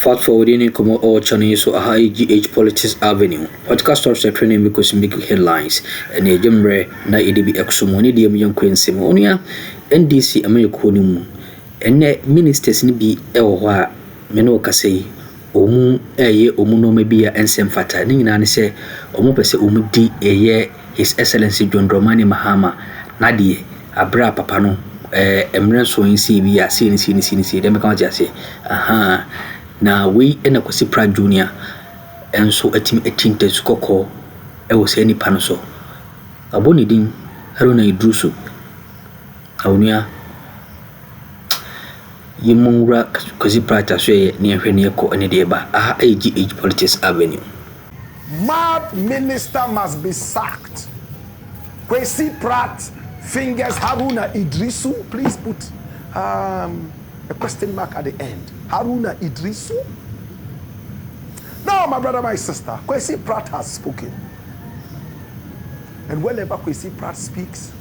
Fast forwarding come all channels so a GH Politics Avenue. Podcast stops are training because big headlines and a jumbre na EDB exumoni de young Queen Simonia NDC Americonium and ministers ni bi ewa meno kasei omu omu no maybe a ensem fata ni nyina ne se omu pese omu di His Excellency John Dramani Mahama nadie abra papa no emre so nsi bi a si dem kan ase aha na we na Kwesi Pratt Junior enso atinte skoko wo se ni pano so aboni din haruna idrusu awunia yimungra Kwesi Pratt aso ne hwe ne ko ene de ba aha AGH Politics Avenue. Mad minister must be sacked. Kwesi Pratt fingers Haruna Idrisu. Please put a question mark at the end. Haruna Idrisu? No, my brother, my sister. Kwesi Pratt has spoken. And whenever Kwesi Pratt speaks,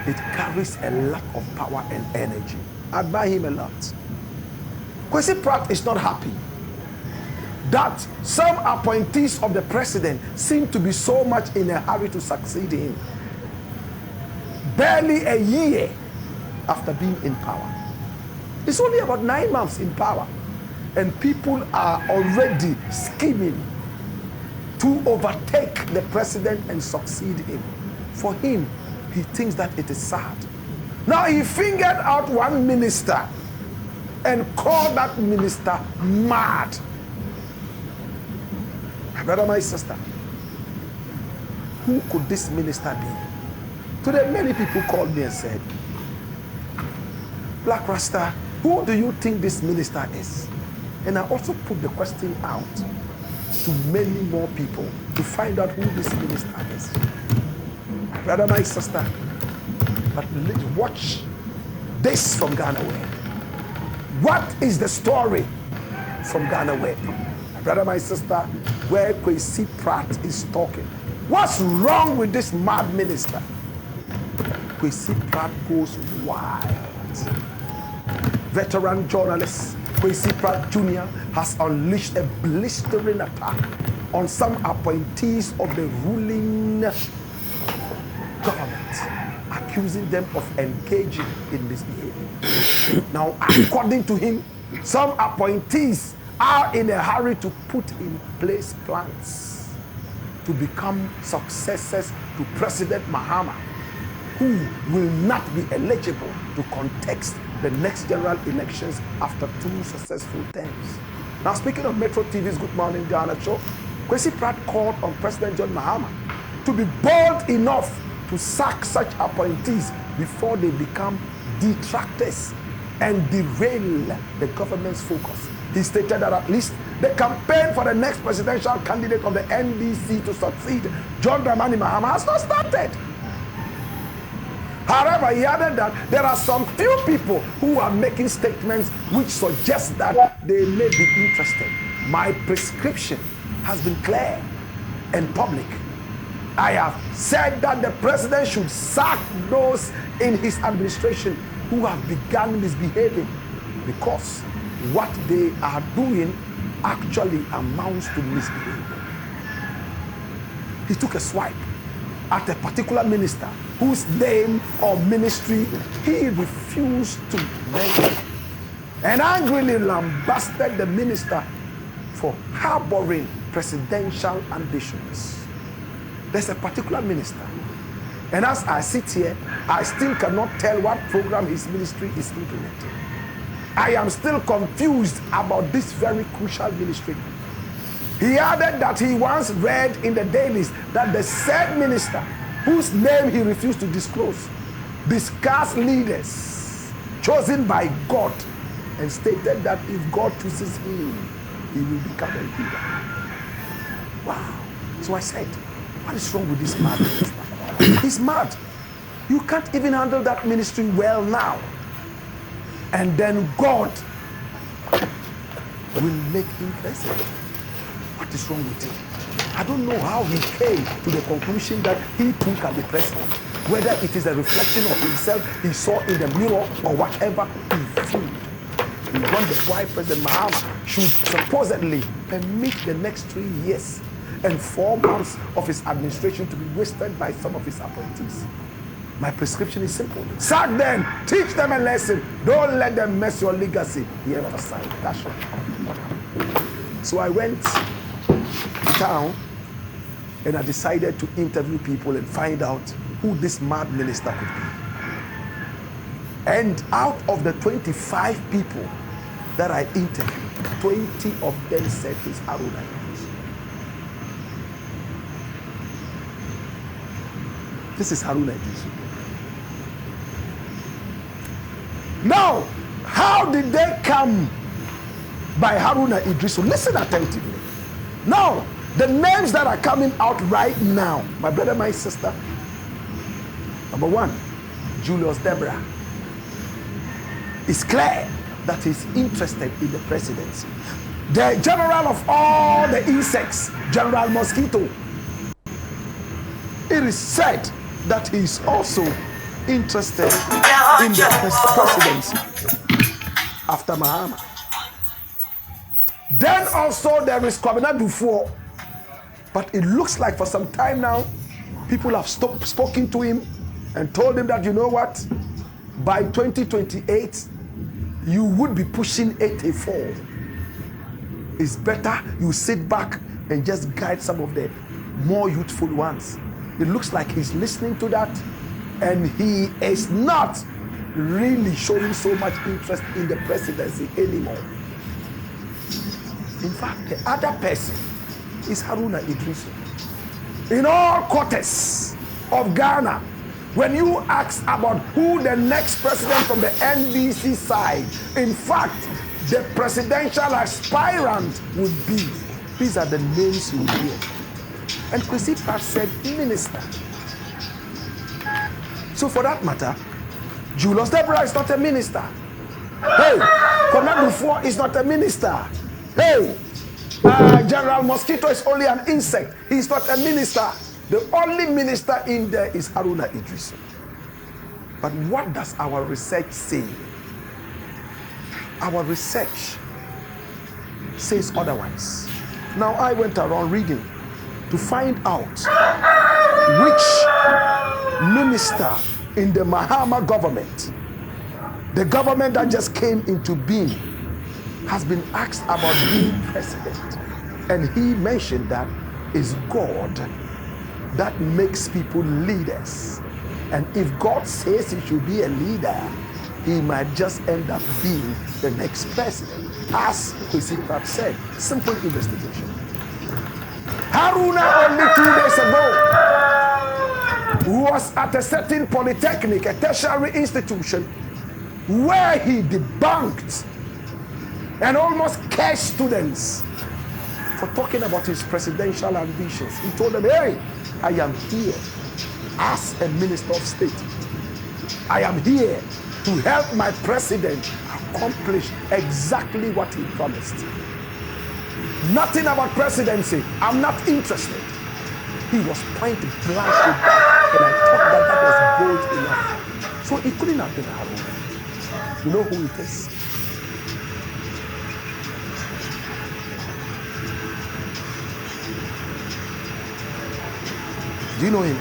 it carries a lot of power and energy. I admire him a lot. Kwesi Pratt is not happy that some appointees of the president seem to be so much in a hurry to succeed him. Barely a year after being in power. It's only about 9 months in power, and people are already scheming to overtake the president and succeed him. For him, he thinks that it is sad. Now he fingered out one minister and called that minister mad. My brother, my sister, who could this minister be? Today, many people called me and said, Black Rasta, who do you think this minister is? And I also put the question out to many more people to find out who this minister is. My brother, my sister, but let's watch this from Ghana Web. What is the story from Ghana Web? My brother, my sister, where Kwesi Pratt is talking. What's wrong with this mad minister? Kwesi Pratt goes wild. Veteran journalist Kwesi Pratt Jr. has unleashed a blistering attack on some appointees of the ruling government, accusing them of engaging in misbehavior. Now, according to him, some appointees are in a hurry to put in place plans to become successors to President Mahama, who will not be eligible to contest the next general elections after 2 successful terms. Now, speaking of Metro TV's Good Morning Ghana show, Kwesi Pratt called on President John Mahama to be bold enough to sack such appointees before they become detractors and derail the government's focus. He stated that at least the campaign for the next presidential candidate of the NDC to succeed John Dramani Mahama has not started. However, he added that there are some few people who are making statements which suggest that they may be interested. My prescription has been clear and public. I have said that the president should sack those in his administration who have begun misbehaving, because what they are doing actually amounts to misbehavior. He took a swipe at a particular minister whose name or ministry he refused to mention, and angrily lambasted the minister for harboring presidential ambitions. There's a particular minister, and as I sit here, I still cannot tell what program his ministry is implementing. I am still confused about this very crucial ministry. He added that he once read in the dailies that the said minister, whose name he refused to disclose, discussed leaders chosen by God, and stated that if God chooses him, he will become a leader. Wow. So I said, what is wrong with this mad minister? He's mad. You can't even handle that ministry well now. And then God will make him president. What is wrong with him? I don't know how he came to the conclusion that he too can be president. Whether it is a reflection of himself he saw in the mirror or whatever he feared. He won the boy President Mahama should supposedly permit the next 3 years and 4 months of his administration to be wasted by some of his appointees. My prescription is simple. Sack them, teach them a lesson. Don't let them mess your legacy. He emphasized. That's all. So I went down and I decided to interview people and find out who this mad minister could be. And out of the 25 people that I interviewed, 20 of them said he's Haruna. This is Haruna Idris. Now, how did they come by Haruna Idris? Listen attentively. Now, the names that are coming out right now, my brother, my sister. Number 1, Julius Deborah. It's clear that he's interested in the presidency. The general of all the insects, General Mosquito. It is said that he's also interested in the presidency after Mahama. Then also there is Kwabena Dufo. But it looks like for some time now, people have spoken to him and told him that, you know what, by 2028, you would be pushing 84. It's better you sit back and just guide some of the more youthful ones. It looks like he's listening to that, and he is not really showing so much interest in the presidency anymore. In fact, the other person is Haruna Idris. In all quarters of Ghana, when you ask about who the next president from the NDC side, in fact, the presidential aspirant would be, these are the names you would hear. And Presi Pratt said minister. So for that matter, Julius Deborah is not a minister. Hey, Commander Dufo is not a minister. Hey, General Mosquito is only an insect. He's not a minister. The only minister in there is Haruna Idris. But what does our research say? Our research says otherwise. Now I went around reading to find out which minister in the Mahama government, the government that just came into being, has been asked about being president. And he mentioned that it's God that makes people leaders. And if God says he should be a leader, he might just end up being the next president. As Presi Pratt said, simple investigation. Haruna only 2 days ago was at a certain polytechnic, a tertiary institution, where he debunked and almost cursed students for talking about his presidential ambitions. He told them, hey, I am here as a minister of state. I am here to help my president accomplish exactly what he promised. Nothing about presidency. I'm not interested. He was point blank with that, and I thought that was bold enough. So it couldn't have been Haruna. You know who it is? Do you know him?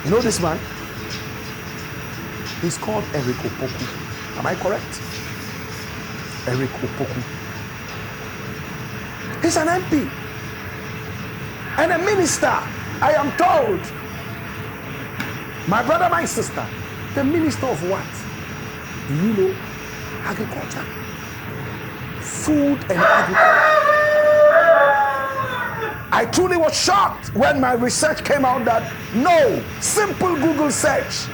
You know this man? He's called Eric Opoku. Am I correct? Eric Opoku. He's an MP and a minister, I am told. My brother, my sister, the minister of what? Do you know? Agriculture. Food and agriculture. I truly was shocked when my research came out that no, simple Google search.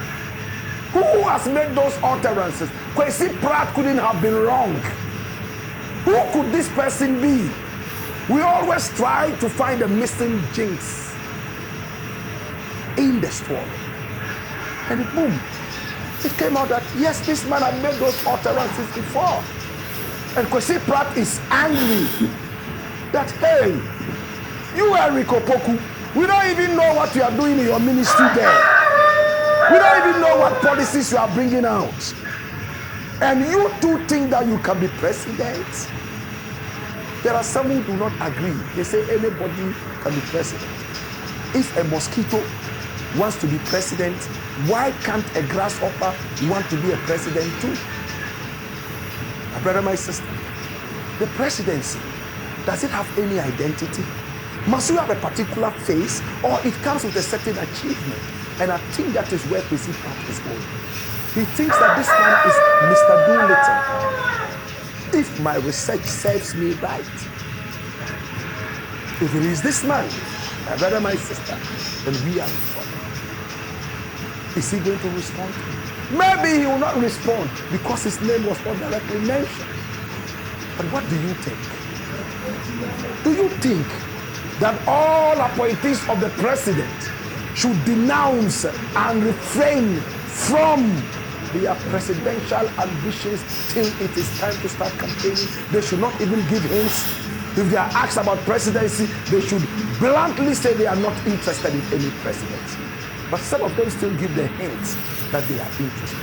Who has made those utterances? Kwesi Pratt couldn't have been wrong. Who could this person be? We always try to find a missing jinx in the story. And boom, it came out that yes, this man had made those utterances before. And Kwesi Pratt is angry that, hey, you Eric Opoku, we don't even know what you are doing in your ministry there. We don't even know what policies you are bringing out. And you too think that you can be president? There are some who do not agree. They say anybody can be president. If a mosquito wants to be president, why can't a grasshopper want to be a president too? My brother, my sister, the presidency, does it have any identity? Must you have a particular face, or it comes with a certain achievement? And I think that is where Presi is going. He thinks that this man is Mr. Doolittle. If my research serves me right, if it is this man, my brother, my sister, then we are in trouble. Is he going to respond? Maybe he will not respond because his name was not directly mentioned. But what do you think? Do you think that all appointees of the president should denounce and refrain from their presidential ambitions till it is time to start campaigning? They should not even give hints. If they are asked about presidency, they should bluntly say they are not interested in any presidency. But some of them still give the hints that they are interested.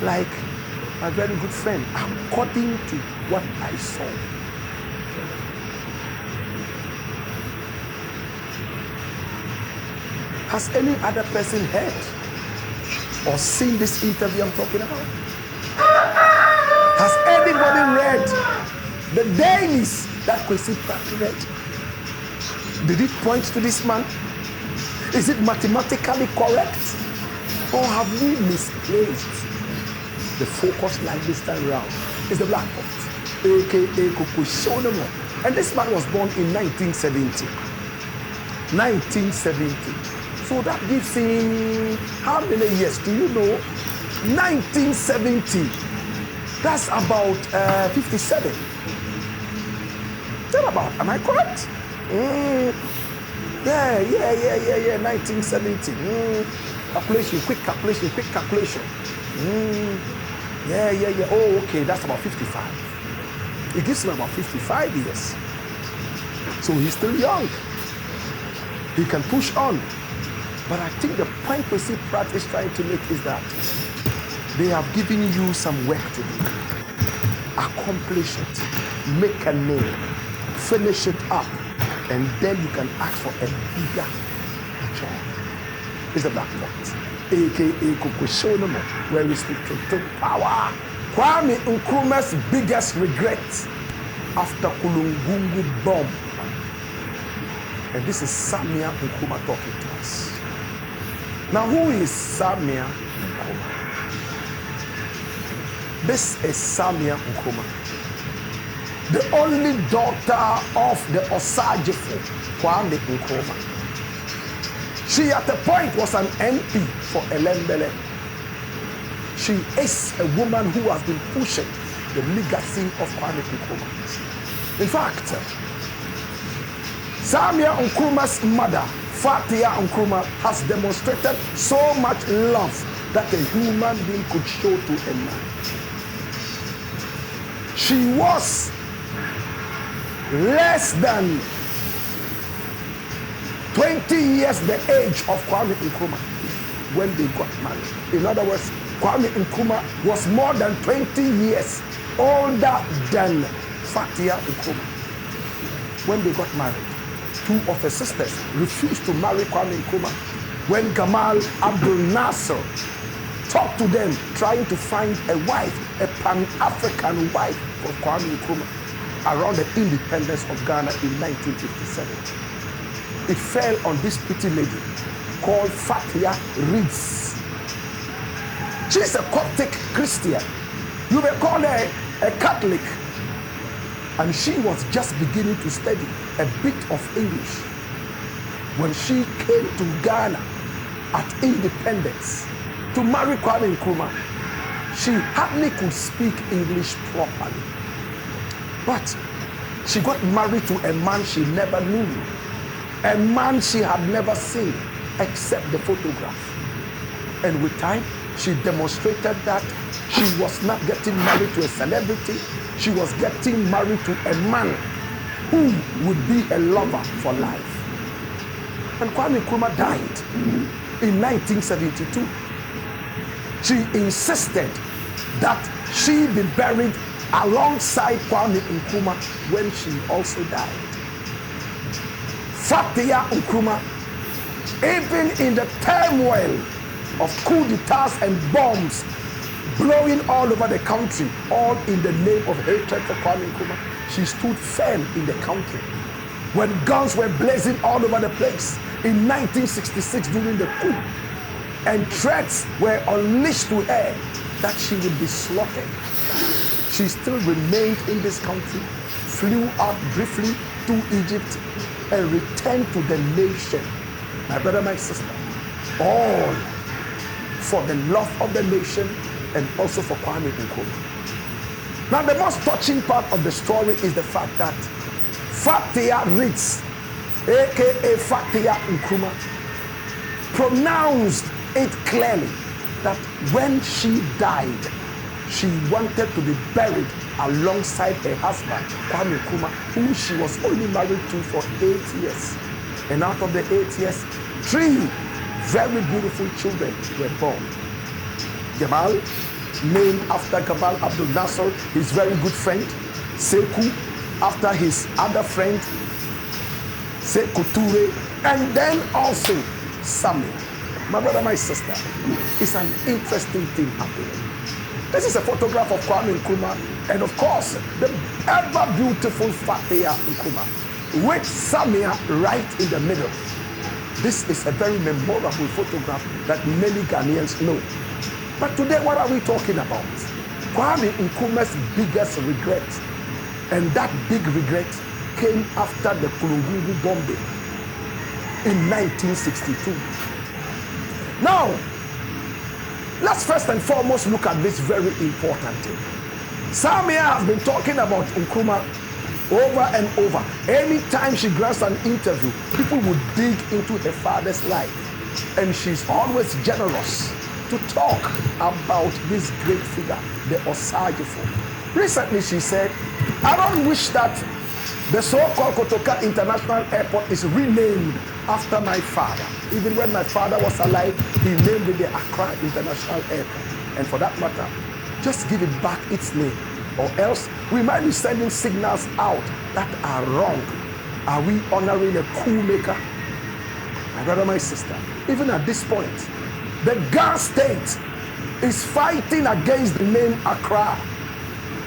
Like my very good friend, according to what I saw. Has any other person heard or seen this interview I'm talking about? Has anybody read the dailies that Kwesi Pratt read? Did it point to this man? Is it mathematically correct? Or have we misplaced the focus like this time around? It's the black box, aka Akuffo. And this man was born in 1970. 1970. So that gives him how many years? Do you know? 1970. That's about 57. Is that about? Am I correct? Yeah. 1970. Calculation, quick calculation. Yeah. Oh, okay. That's about 55. It gives him about 55 years. So he's still young. He can push on. But I think the point Presi Pratt is trying to make is that they have given you some work to do. Accomplish it, make a name, finish it up, and then you can ask for a bigger job. It's the black box, aka Akuffo, where we speak to power. Kwame Nkrumah's biggest regret after Kulungungu bomb. And this is Samia Nkrumah talking to us. Now, who is Samia Nkrumah? This is Samia Nkrumah, the only daughter of the Osajifo, Kwame Nkrumah. She at a point was an MP for Elembele. She is a woman who has been pushing the legacy of Kwame Nkrumah. In fact, Samia Nkrumah's mother, Fatia Nkrumah, has demonstrated so much love that a human being could show to a man. She was less than 20 years the age of Kwame Nkrumah when they got married. In other words, Kwame Nkrumah was more than 20 years older than Fatia Nkrumah when they got married. Two of her sisters refused to marry Kwame Nkrumah when Gamal Abdel Nasser talked to them trying to find a wife, a Pan-African wife for Kwame Nkrumah around the independence of Ghana in 1957. It fell on this pretty lady called Fatia Reeds. She's a Coptic Christian. You may call her a Catholic. And she was just beginning to study a bit of English when she came to Ghana at independence to marry Kwame Nkrumah. She hardly could speak English properly. But she got married to a man she never knew, a man she had never seen except the photograph. And with time, she demonstrated that she was not getting married to a celebrity. She was getting married to a man who would be a lover for life. And Kwame Nkrumah died in 1972. She insisted that she be buried alongside Kwame Nkrumah when she also died. Fatia Nkrumah, even in the turmoil of coup d'etats and bombs blowing all over the country, all in the name of hatred for Kwame Nkrumah, she stood firm in the country. When guns were blazing all over the place in 1966 during the coup, and threats were unleashed to her that she would be slaughtered, she still remained in this country, flew out briefly to Egypt, and returned to the nation. My brother, my sister, all for the love of the nation and also for Kwame Nkrumah. Now, the most touching part of the story is the fact that Fatia Ritz, aka Fatia Nkrumah, pronounced it clearly that when she died, she wanted to be buried alongside her husband, Kwame Nkrumah, who she was only married to for 8 years. And out of the 8 years, 3 very beautiful children were born. Gamal, named after Gamal Abdel Nasser, his very good friend. Sekou, after his other friend, Sekou Toure. And then also Samuel. My brother, my sister, it's an interesting thing happening. This is a photograph of Kwame Nkrumah, and of course, the ever beautiful Fatia Nkrumah, with Samia right in the middle. This is a very memorable photograph that many Ghanaians know. But today, what are we talking about? Kwame Nkrumah's biggest regret, and that big regret came after the Kulungungu bombing in 1962. Now, let's first and foremost look at this very important thing. Samia has been talking about Nkrumah over and over. Anytime she grants an interview, people would dig into her father's life. And she's always generous to talk about this great figure, the Osagifo. Recently, she said, I don't wish that the so-called Kotoka International Airport is renamed after my father. Even when my father was alive, he named it the Accra International Airport. And for that matter, just give it back its name, or else we might be sending signals out that are wrong. Are we honoring a coup maker? My brother, my sister, even at this point, the Ghana state is fighting against the name Accra.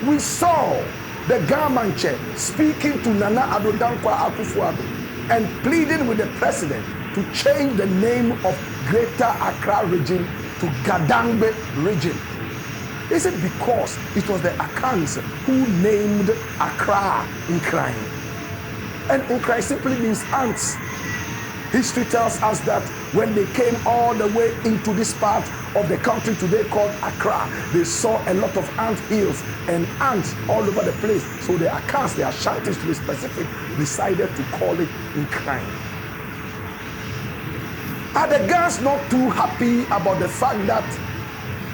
We saw the Gamanche speaking to Nana Addo Akuffo and pleading with the president to change the name of Greater Accra region to Gadangbe region. Is it because it was the Akans who named Accra Nkrai? And Nkrai simply means ants. History tells us that when they came all the way into this part of the country today called Accra, they saw a lot of ant hills and ants all over the place. So the Akans, the Ashantis to be specific, decided to call it Nkrai. Are the Gans not too happy about the fact that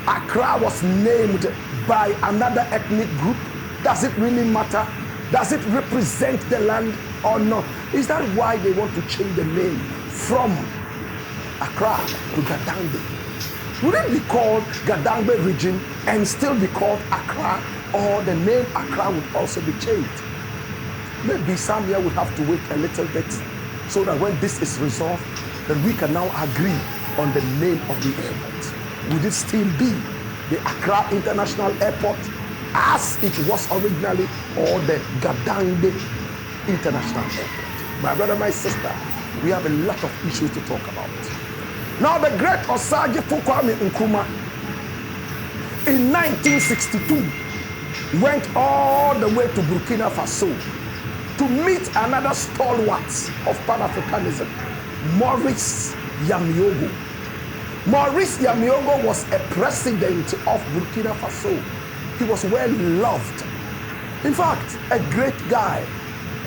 Accra was named by another ethnic group? Does it really matter? Does it represent the land or not? Is that why they want to change the name from Accra to Gadangbe? Would it be called Gadangbe region and still be called Accra, or the name Accra would also be changed? Maybe Samia would have to wait a little bit so that when this is resolved, then we can now agree on the name of the airport. Would it still be the Accra International Airport as it was originally, or the Gadangbe International Airport? My brother, my sister, we have a lot of issues to talk about. Now, the great Osagifo Kwame Nkrumah in 1962 went all the way to Burkina Faso to meet another stalwart of Pan-Africanism, Maurice Yamiogo. Maurice Yamiogo was a president of Burkina Faso. He was well loved. In fact, a great guy.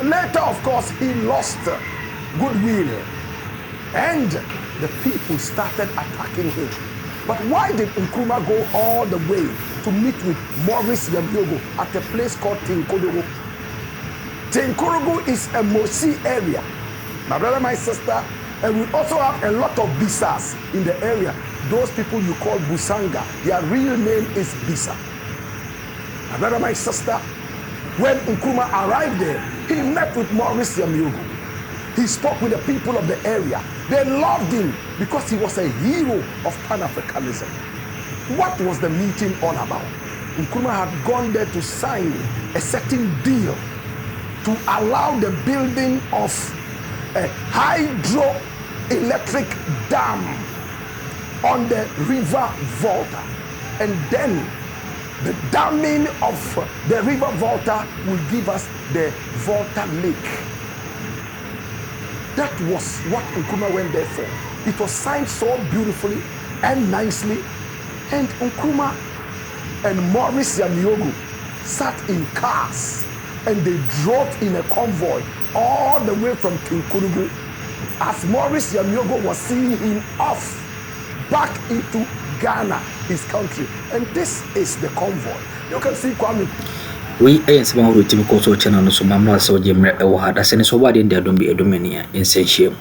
Later, of course, he lost goodwill, and the people started attacking him. But why did Nkrumah go all the way to meet with Maurice Yamiogo at a place called Tinkorogo? Tinkorogo is a Mosi area, my brother, my sister, and we also have a lot of Bisas in the area. Those people you call Busanga, their real name is Bisa. My brother, my sister, when Nkrumah arrived there, he met with Maurice Yamiogo. He spoke with the people of the area. They loved him because he was a hero of Pan-Africanism. What was the meeting all about? Nkrumah had gone there to sign a certain deal to allow the building of a hydroelectric dam on the river Volta. And then the damming of the river Volta will give us the Volta Lake. That was what Nkrumah went there for. It was signed so beautifully and nicely. And Nkrumah and Maurice Yamiogo sat in cars and they drove in a convoy all the way from Kinkurugu as Maurice Yamiogo was seeing him off back into Ghana, his country. And this is the convoy. You can see Kwame. We ain't some routine channel so mamma so Jim Ewhad as any so wide in their don't be a dominion in Sensium.